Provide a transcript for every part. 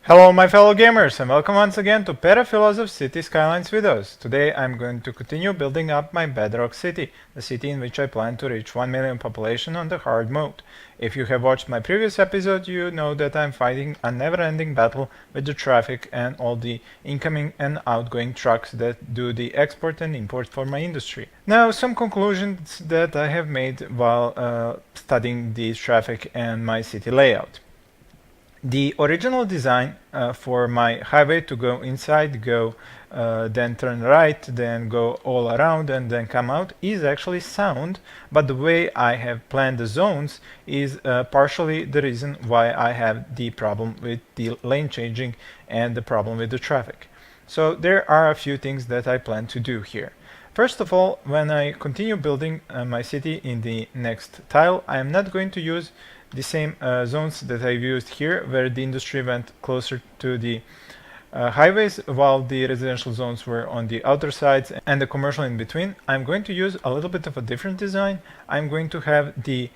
Hello my fellow gamers and welcome once again to Perafilozof City Skylines videos. Today I'm going to continue building up my bedrock city, the city in which I plan to reach 1 million population on the hard mode. If you have watched my previous episode, you know that I'm fighting a never-ending battle with the traffic and all the incoming and outgoing trucks that do the export and import for my industry. Now some conclusions that I have made while studying the traffic and my city layout. The original design for my highway to go inside, then turn right, then go all around and then come out is actually sound, but the way I have planned the zones is partially the reason why I have the problem with the lane changing and the problem with the traffic. So there are a few things that I plan to do here. First of all, when I continue building my city in the next tile, I am not going to use the same zones that I've used here, where the industry went closer to the highways while the residential zones were on the outer sides and the commercial in between. I'm going to use a little bit of a different design. I'm going to have the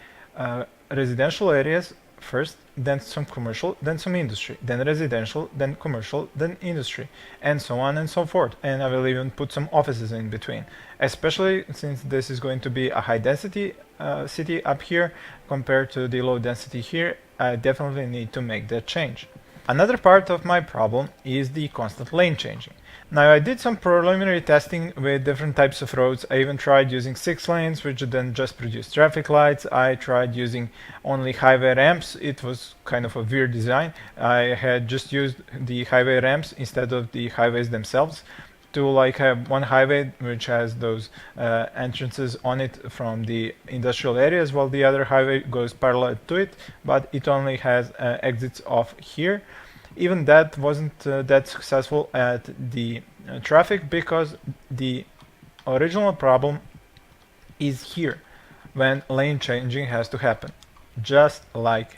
residential areas first, then some commercial, then some industry, then residential, then commercial, then industry, and so on and so forth. And I will even put some offices in between, especially since this is going to be a high density city up here compared to the low density here. I definitely need to make that change. Another part of my problem is the constant lane changing. Now I did some preliminary testing with different types of roads. I even tried using 6 lanes, which then just produced traffic lights. I tried using only highway ramps. It was kind of a weird design. I had just used the highway ramps instead of the highways themselves to like have one highway which has those entrances on it from the industrial areas, while the other highway goes parallel to it, but it only has exits off here. Even that wasn't that successful at the traffic, because the original problem is here when lane changing has to happen, just like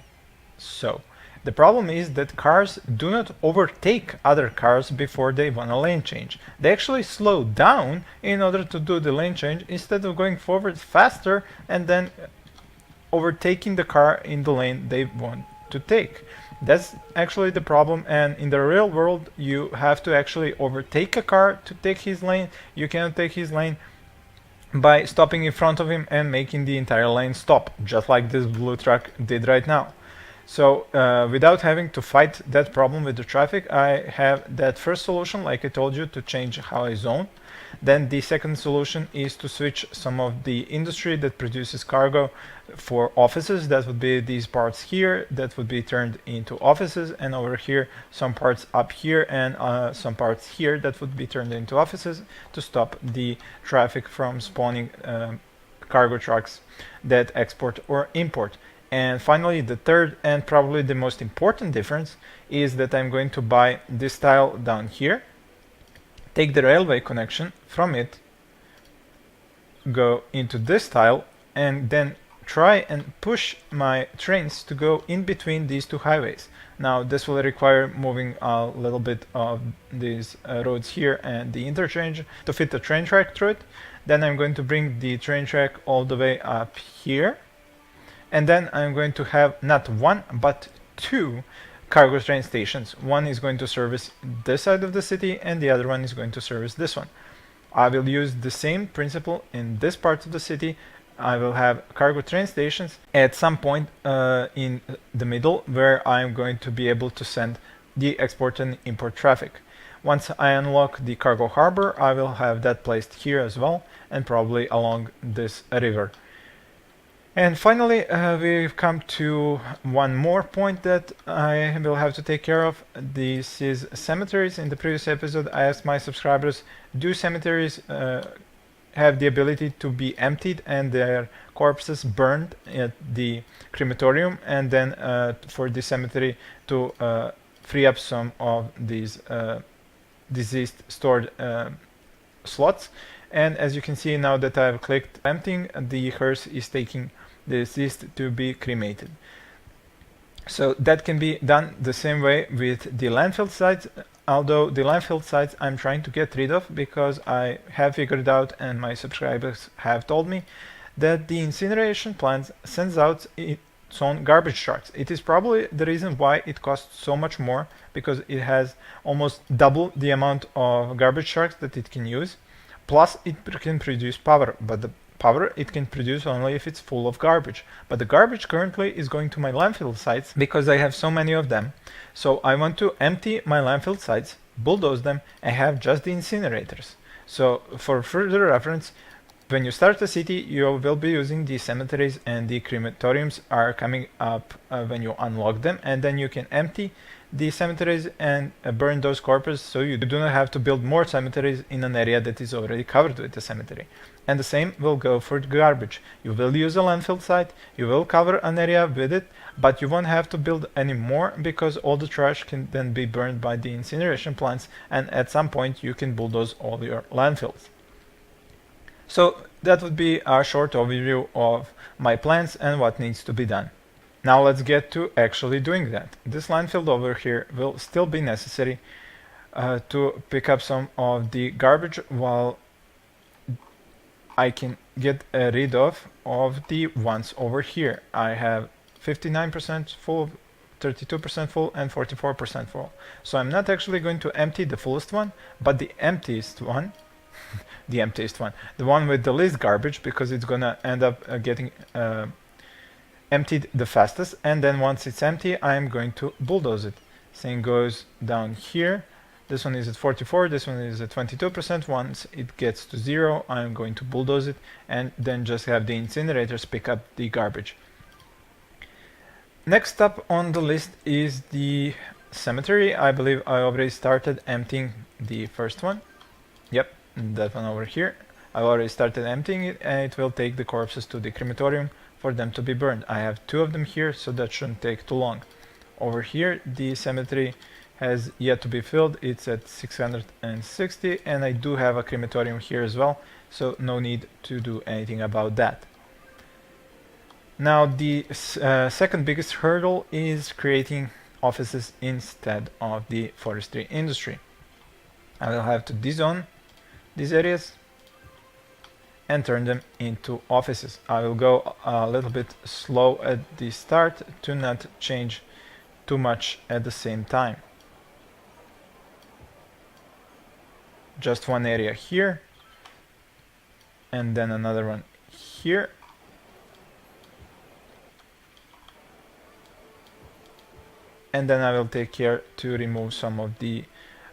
so. The problem is that cars do not overtake other cars before they want a lane change. They actually slow down in order to do the lane change instead of going forward faster and then overtaking the car in the lane they want to take. That's actually the problem, and in the real world you have to actually overtake a car to take his lane. You cannot take his lane by stopping in front of him and making the entire lane stop, just like this blue truck did right now. So without having to fight that problem with the traffic, I have that first solution, like I told you, to change how I zone. Then the second solution is to switch some of the industry that produces cargo for offices. That would be these parts here that would be turned into offices, and over here some parts up here and some parts here that would be turned into offices to stop the traffic from spawning cargo trucks that export or import. And finally, the third and probably the most important difference is that I'm going to buy this tile down here, take the railway connection from it, go into this tile, and then try and push my trains to go in between these two highways. Now this will require moving a little bit of these roads here and the interchange to fit the train track through it. Then I'm going to bring the train track all the way up here, and then I'm going to have not one but two cargo train stations. One is going to service this side of the city and the other one is going to service this one. I will use the same principle in this part of the city. I will have cargo train stations at some point in the middle, where I'm going to be able to send the export and import traffic. Once I unlock the cargo harbor, I will have that placed here as well, and probably along this river. And finally, we've come to one more point that I will have to take care of. This is cemeteries. In the previous episode, I asked my subscribers, do cemeteries have the ability to be emptied and their corpses burned at the crematorium, and then for the cemetery to free up some of these deceased stored slots. And as you can see, now that I've clicked emptying, the hearse is taking the deceased to be cremated. So that can be done the same way with the landfill sites, although the landfill sites I'm trying to get rid of, because I have figured out, and my subscribers have told me, that the incineration plant sends out its own garbage trucks. It is probably the reason why it costs so much more, because it has almost double the amount of garbage trucks that it can use. Plus, it can produce power, but the power it can produce only if it's full of garbage. But the garbage currently is going to my landfill sites because I have so many of them. So I want to empty my landfill sites, bulldoze them, and have just the incinerators. So for further reference, when you start a city, you will be using the cemeteries, and the crematoriums are coming up when you unlock them, and then you can empty the cemeteries and burn those corpses, so you do not have to build more cemeteries in an area that is already covered with a cemetery. And the same will go for garbage. You will use a landfill site, you will cover an area with it, but you won't have to build any more, because all the trash can then be burned by the incineration plants, and at some point you can bulldoze all your landfills. So that would be a short overview of my plans and what needs to be done. Now let's get to actually doing that. This landfill over here will still be necessary to pick up some of the garbage, while I can get rid of the ones over here. I have 59% full, 32% full, and 44% full. So I'm not actually going to empty the fullest one, but the emptiest one, the one with the least garbage, because it's gonna end up getting emptied the fastest. And then once it's empty, I'm going to bulldoze it. Same goes down here. This one is at 44, this one is at 22%. Once it gets to 0, I'm going to bulldoze it, and then just have the incinerators pick up the garbage. Next up on the list is the cemetery. I believe I already started emptying the first one. Yep, that one over here. I already started emptying it, and it will take the corpses to the crematorium for them to be burned. I have 2 of them here, so that shouldn't take too long. Over here, the cemetery has yet to be filled. It's at 660, and I do have a crematorium here as well, so no need to do anything about that. Now the second biggest hurdle is creating offices instead of the forestry industry. I will have to dezone these areas and turn them into offices. I will go a little bit slow at the start to not change too much at the same time. Just one area here, and then another one here. And then I will take care to remove some of the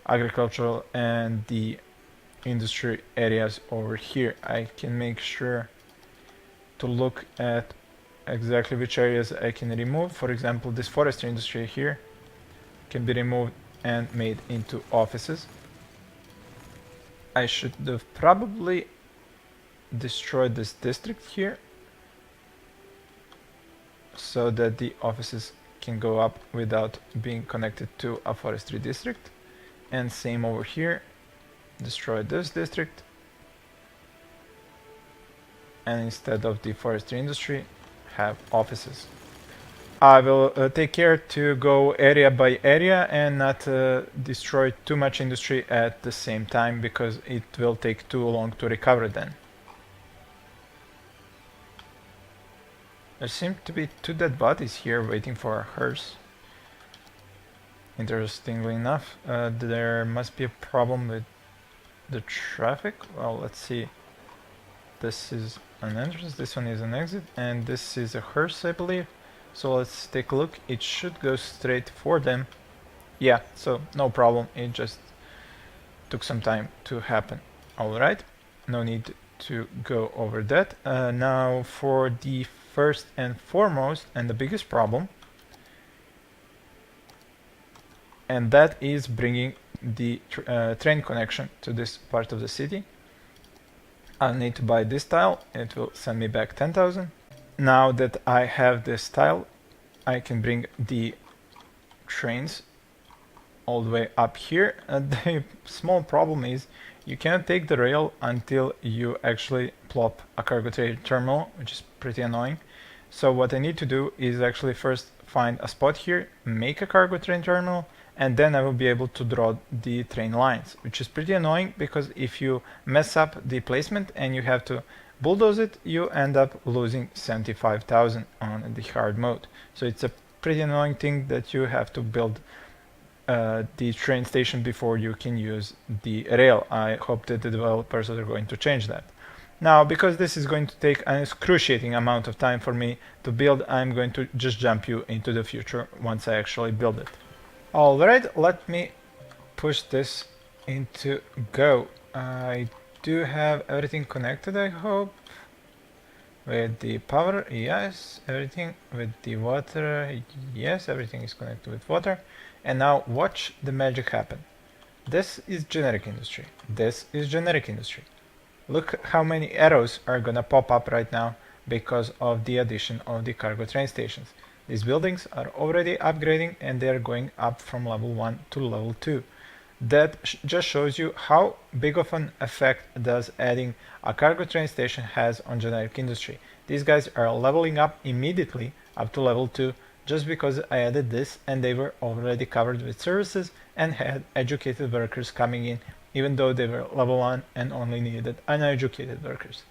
agricultural and the industry areas over here. I can make sure to look at exactly which areas I can remove. For example, this forestry industry here can be removed and made into offices. I should have probably destroyed this district here so that the offices can go up without being connected to a forestry district. And same over here, destroy this district, and instead of the forestry industry, have offices. I will take care to go area by area and not destroy too much industry at the same time, because it will take too long to recover then. There seem to be 2 dead bodies here waiting for a hearse. Interestingly enough, there must be a problem with the traffic. Well, let's see. This is an entrance, this one is an exit, and this is a hearse, I believe. So let's take a look. It should go straight for them. Yeah, so no problem. It just took some time to happen. Alright, no need to go over that. Now for the first and foremost and the biggest problem, and that is bringing the train connection to this part of the city. I'll need to buy this tile. It will send me back 10,000. Now that I have this tile, I can bring the trains all the way up here. The small problem is you can't take the rail until you actually plop a cargo train terminal, which is pretty annoying. So what I need to do is actually first find a spot here, make a cargo train terminal, and then I will be able to draw the train lines, which is pretty annoying, because if you mess up the placement and you have to bulldoze it, you end up losing 75,000 on the hard mode. So it's a pretty annoying thing that you have to build the train station before you can use the rail. I hope that the developers are going to change that. Now, because this is going to take an excruciating amount of time for me to build, I'm going to just jump you into the future once I actually build it. Alright, let me push this into go. I do have everything connected, I hope. With the power, yes. Everything with the water, yes. Everything is connected with water. And now watch the magic happen. This is generic industry. This is generic industry. Look how many arrows are gonna pop up right now because of the addition of the cargo train stations. These buildings are already upgrading and they're going up from level 1 to level 2. That just shows you how big of an effect does adding a cargo train station has on generic industry. These guys are leveling up immediately up to level 2 just because I added this, and they were already covered with services and had educated workers coming in, even though they were level 1 and only needed uneducated workers.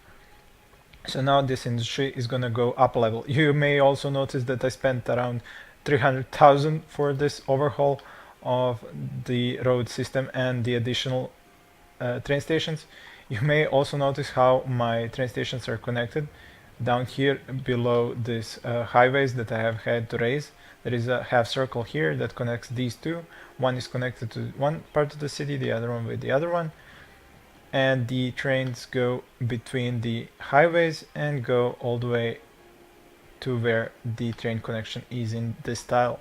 So now this industry is gonna go up level. You may also notice that I spent around 300,000 for this overhaul of the road system and the additional train stations. You may also notice how my train stations are connected. Down here below these highways that I have had to raise, there is a half circle here that connects these two. One is connected to one part of the city, the other one with the other one. And the trains go between the highways and go all the way to where the train connection is in this tile.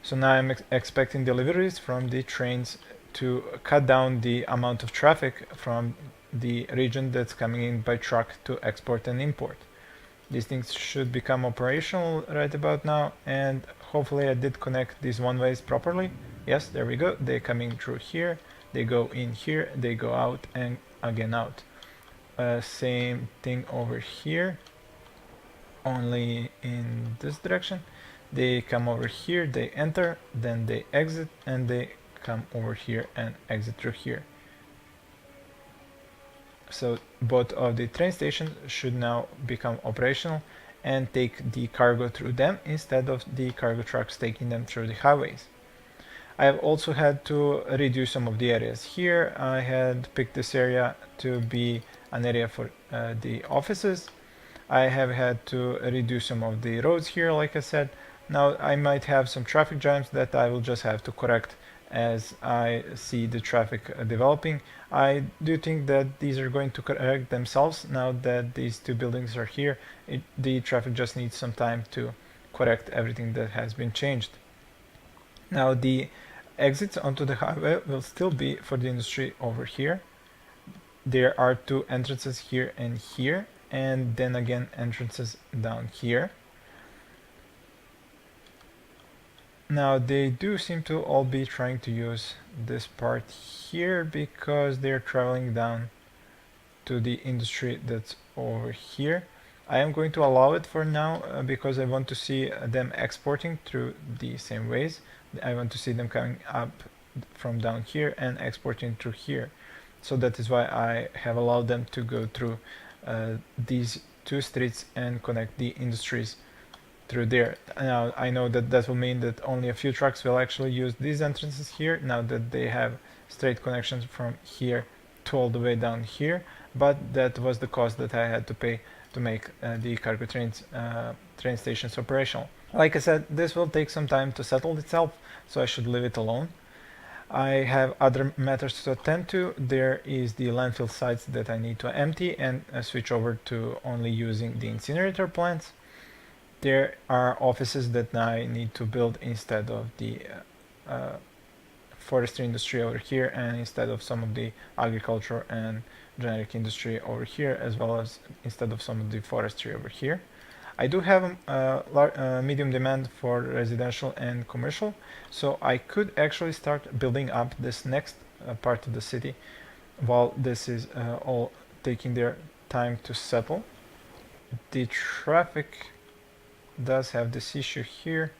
So now I'm expecting deliveries from the trains to cut down the amount of traffic from the region that's coming in by truck to export and import. These things should become operational right about now, and hopefully I did connect these one-ways properly. Yes, there we go. They're coming through here, they go in here, they go out and again out. Same thing over here, only in this direction. They come over here, they enter, then they exit, and they come over here and exit through here. So both of the train stations should now become operational and take the cargo through them instead of the cargo trucks taking them through the highways. I have also had to reduce some of the areas here. I had picked this area to be an area for the offices. I have had to reduce some of the roads here, like I said. Now I might have some traffic jams that I will just have to correct as I see the traffic developing. I do think that these are going to correct themselves now that these two buildings are here. The traffic just needs some time to correct everything that has been changed. Now the exits onto the highway will still be for the industry over here. There are two entrances here and here, and then again entrances down here. Now they do seem to all be trying to use this part here because they're traveling down to the industry that's over here. I am going to allow it for now because I want to see them exporting through the same ways. I want to see them coming up from down here and exporting through here. So that is why I have allowed them to go through these two streets and connect the industries through there. Now I know that that will mean that only a few trucks will actually use these entrances here now that they have straight connections from here to all the way down here, but that was the cost that I had to pay to make the cargo train stations operational. Like I said, this will take some time to settle itself, so I should leave it alone. I have other matters to attend to. There is the landfill sites that I need to empty and switch over to only using the incinerator plants. There are offices that I need to build instead of the forestry industry over here, and instead of some of the agriculture and generic industry over here, as well as instead of some of the forestry over here. I do have medium demand for residential and commercial, so I could actually start building up this next part of the city while this is all taking their time to settle. The traffic does have this issue here,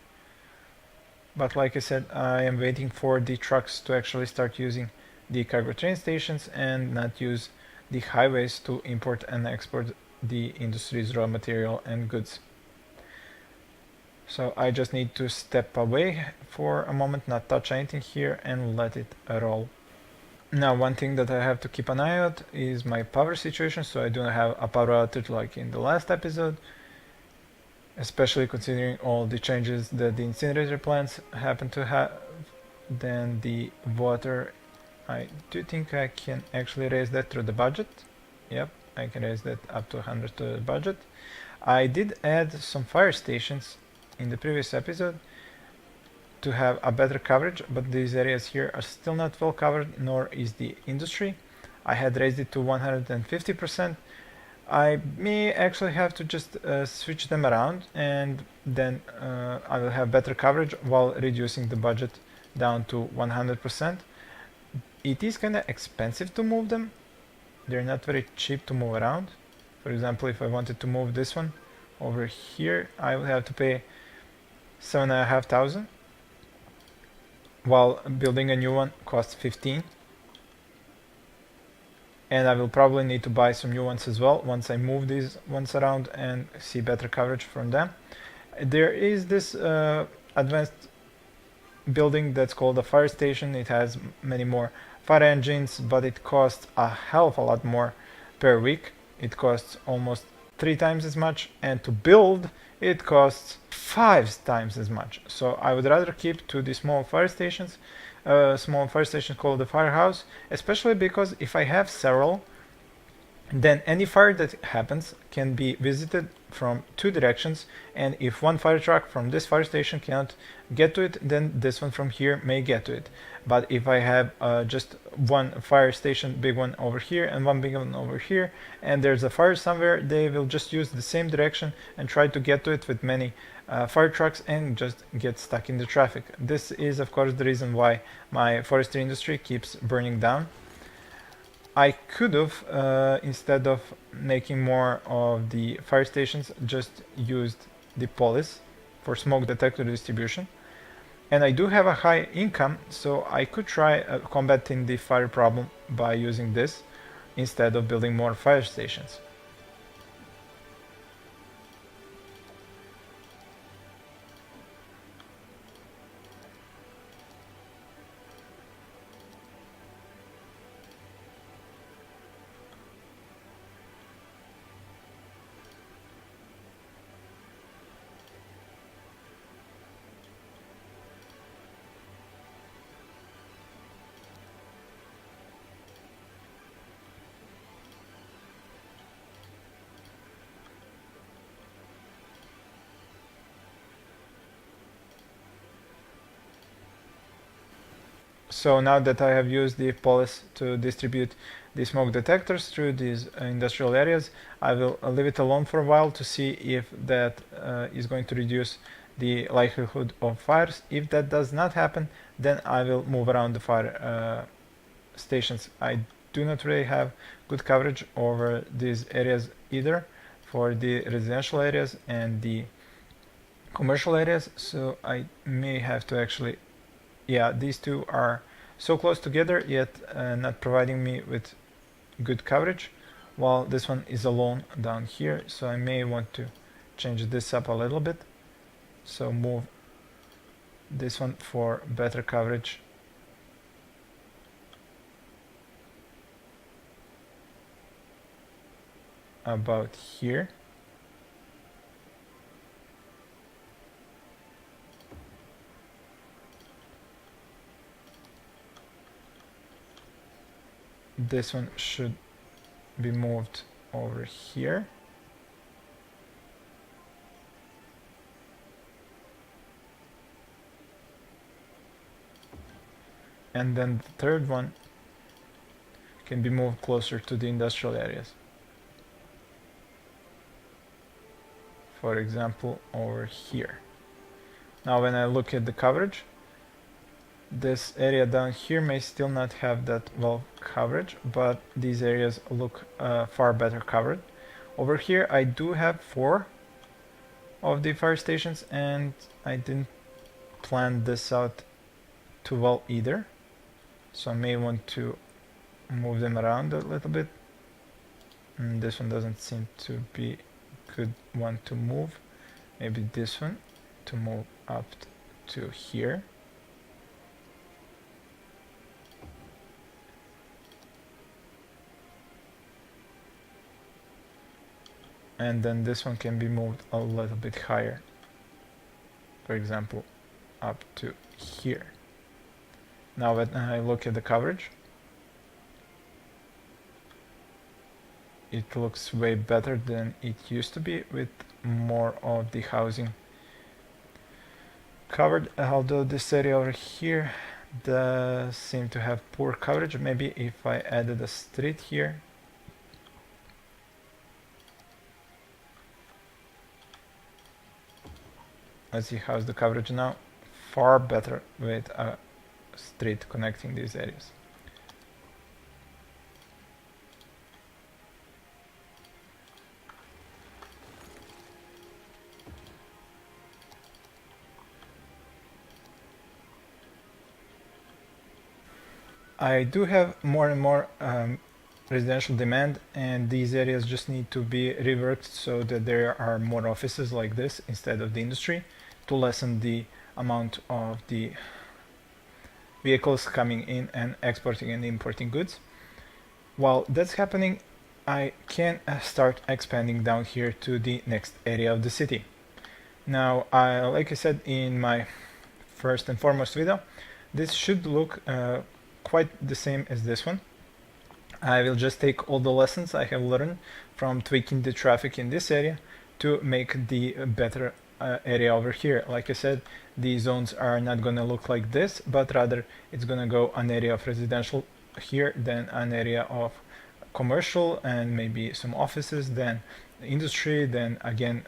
but like I said, I am waiting for the trucks to actually start using the cargo train stations and not use the highways to import and export the industry's raw material and goods. So I just need to step away for a moment, not touch anything here, and let it roll. Now, one thing that I have to keep an eye out is my power situation, so I do not have a power outage like in the last episode, especially considering all the changes that the incinerator plants happen to have. Then the water, I do think I can actually raise that through the budget. Yep, I can raise that up to 100 to the budget. I did add some fire stations in the previous episode to have a better coverage, but these areas here are still not well covered, nor is the industry. I had raised it to 150%. I may actually have to just switch them around, and then I will have better coverage while reducing the budget down to 100%. It is kind of expensive to move them. They're not very cheap to move around. For example, if I wanted to move this one over here, I would have to pay 7,500, while building a new one costs 15. And I will probably need to buy some new ones as well once I move these ones around and see better coverage from them. There is this advanced building that's called a fire station. It has many more fire engines, but it costs a hell of a lot more per week. It costs almost 3 times as much, and to build it costs 5 times as much. So I would rather keep to the small fire stations called the firehouse, especially because if I have several, then any fire that happens can be visited from 2 directions, and if one fire truck from this fire station cannot get to it, then this one from here may get to it. But if I have just one fire station, big one over here and one big one over here, and there's a fire somewhere, they will just use the same direction and try to get to it with many fire trucks and just get stuck in the traffic. This is of course the reason why my forestry industry keeps burning down. I could have, instead of making more of the fire stations, just used the police for smoke detector distribution. And I do have a high income, so I could try combating the fire problem by using this instead of building more fire stations. So now that I have used the police to distribute the smoke detectors through these industrial areas, I will leave it alone for a while to see if that is going to reduce the likelihood of fires. If that does not happen, then I will move around the fire stations. I do not really have good coverage over these areas either for the residential areas and the commercial areas, so I may have to actually, yeah, these two are so close together yet not providing me with good coverage, while this one is alone down here, so I may want to change this up a little bit, so move this one for better coverage. About here. This one should be moved over here. And then the third one can be moved closer to the industrial areas. For example, over here. Now when I look at the coverage, this area down here may still not have that well coverage, but these areas look far better covered. Over here I do have 4 of the fire stations, and I didn't plan this out too well either, so I may want to move them around a little bit. This one doesn't seem to be a good one to move. Maybe this one to move up to here. And then this one can be moved a little bit higher. For example, up to here. Now when I look at the coverage, it looks way better than it used to be with more of the housing covered, although this area over here does seem to have poor coverage. Maybe if I added a street here. Let's see how's the coverage now. Far better with a street connecting these areas. I do have more and more residential demand, and these areas just need to be reworked so that there are more offices like this instead of the industry, to lessen the amount of the vehicles coming in and exporting and importing goods. While that's happening, I can start expanding down here to the next area of the city. Now, like I said in my first and foremost video, this should look quite the same as this one. I will just take all the lessons I have learned from tweaking the traffic in this area to make the better area over here. Like I said, the zones are not going to look like this, but rather it's going to go an area of residential here, then an area of commercial and maybe some offices, then industry, then again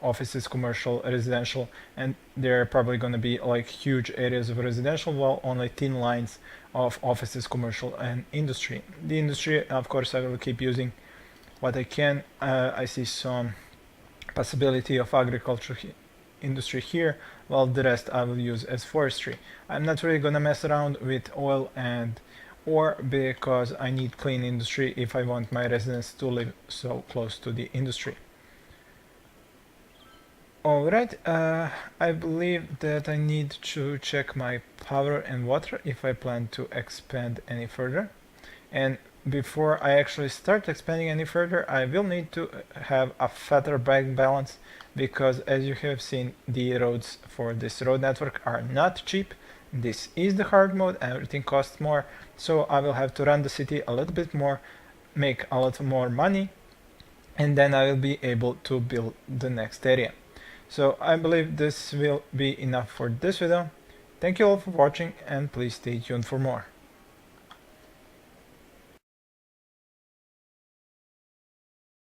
offices, commercial, residential, and there are probably going to be like huge areas of residential while only thin lines of offices, commercial, and industry. The industry, of course, I will keep using what I can. I see some possibility of agriculture industry here, while the rest I will use as forestry. I'm not really gonna mess around with oil and ore because I need clean industry if I want my residents to live so close to the industry. Alright, I believe that I need to check my power and water if I plan to expand any further. And before I actually start expanding any further, I will need to have a fatter bank balance, because as you have seen, the roads for this road network are not cheap. This is the hard mode, everything costs more, so I will have to run the city a little bit more, make a lot more money, and then I will be able to build the next area. So I believe this will be enough for this video. Thank you all for watching, and please stay tuned for more.